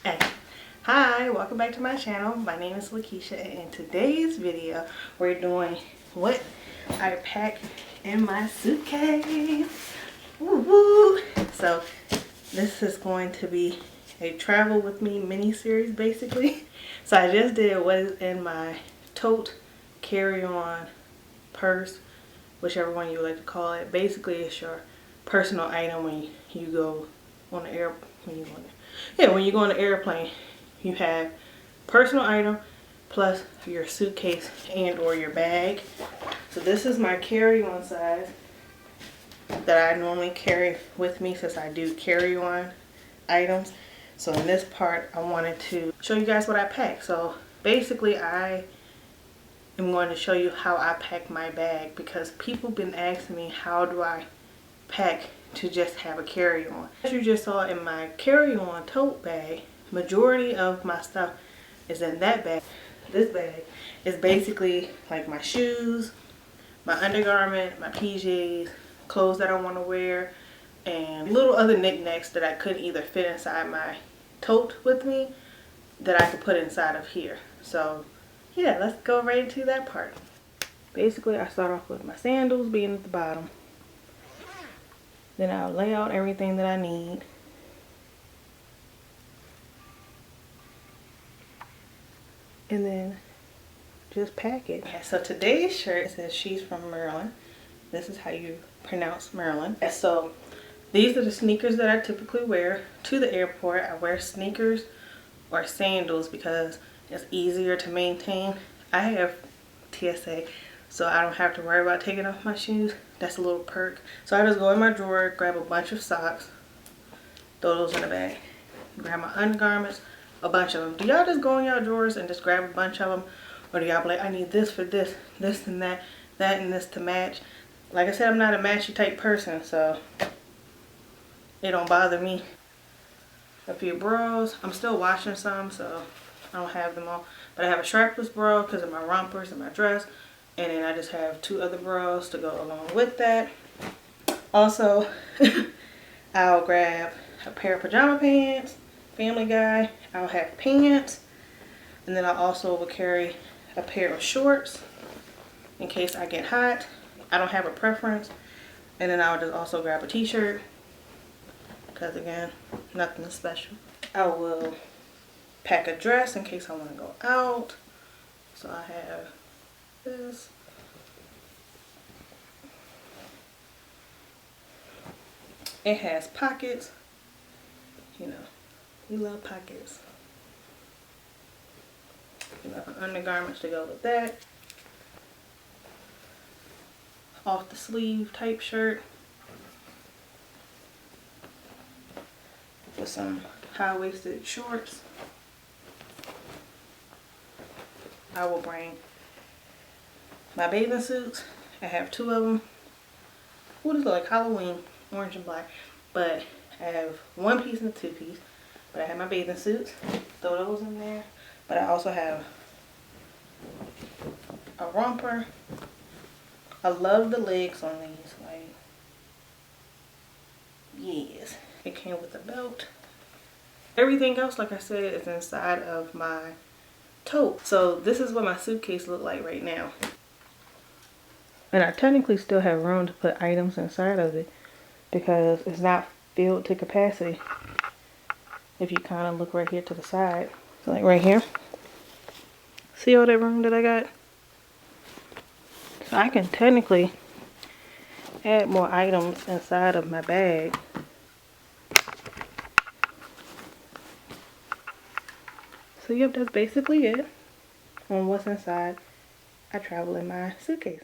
Hey. Hi, welcome back to my channel. My name is Lakeshia, and in today's video we're doing what I pack in my suitcase. Woo woo. So this is going to be a travel with me mini series basically. So I just did what is in my tote, carry-on, purse, whichever one you would like to call it. Basically it's your personal item when you go on the when you go on the airplane. You have personal item plus your suitcase and or your bag. So this is my carry-on size that I normally carry with me since I do carry-on items. So in this part I wanted to show you guys what I pack. So basically I am going to show you how I pack my bag because people been asking me how do I pack to just have a carry-on. As you just saw in my carry-on tote bag, majority of my stuff is in that bag. This bag is basically like my shoes, my undergarment, my PJs, clothes that I want to wear, and little other knickknacks that I couldn't either fit inside my tote with me that I could put inside of here. So yeah, let's go right into that part. Basically I start off with my sandals being at the bottom. Then I'll lay out everything that I need. And then just pack it. Okay, so today's shirt says she's from Maryland. This is how you pronounce Maryland. And so these are the sneakers that I typically wear to the airport. I wear sneakers or sandals because it's easier to maintain. I have TSA, so I don't have to worry about taking off my shoes. That's a little perk. So I just go in my drawer, grab a bunch of socks, throw those in the bag. Grab my undergarments, a bunch of them. Do y'all just go in y'all drawers and just grab a bunch of them? Or do y'all be like, I need this for this, this and that, that and this to match? Like I said, I'm not a matchy type person, so it don't bother me. A few bras. I'm still washing some, so I don't have them all. But I have a strapless bra because of my rompers and my dress. And then I just have two other bras to go along with that. Also, I'll grab a pair of pajama pants, Family Guy. I'll have pants. And then I also will carry a pair of shorts in case I get hot. I don't have a preference. And then I'll just also grab a t-shirt. Because again, nothing special. I will pack a dress in case I want to go out. So I have this. It has pockets. You know, we love pockets. You know, undergarments to go with that. Off the sleeve type shirt. With some high-waisted shorts. I will bring my bathing suits. I have two of them. What is it, like Halloween, orange and black. But I have one piece and a two piece. But I have my bathing suits. Throw those in there. But I also have a romper. I love the legs on these. Like, yes. It came with a belt. Everything else, like I said, is inside of my tote. So this is what my suitcase looks like right now. And I technically still have room to put items inside of it because it's not filled to capacity. If you kind of look right here to the side. So like right here. See all that room that I got? So I can technically add more items inside of my bag. So yep, that's basically it on what's inside. I travel in my suitcase.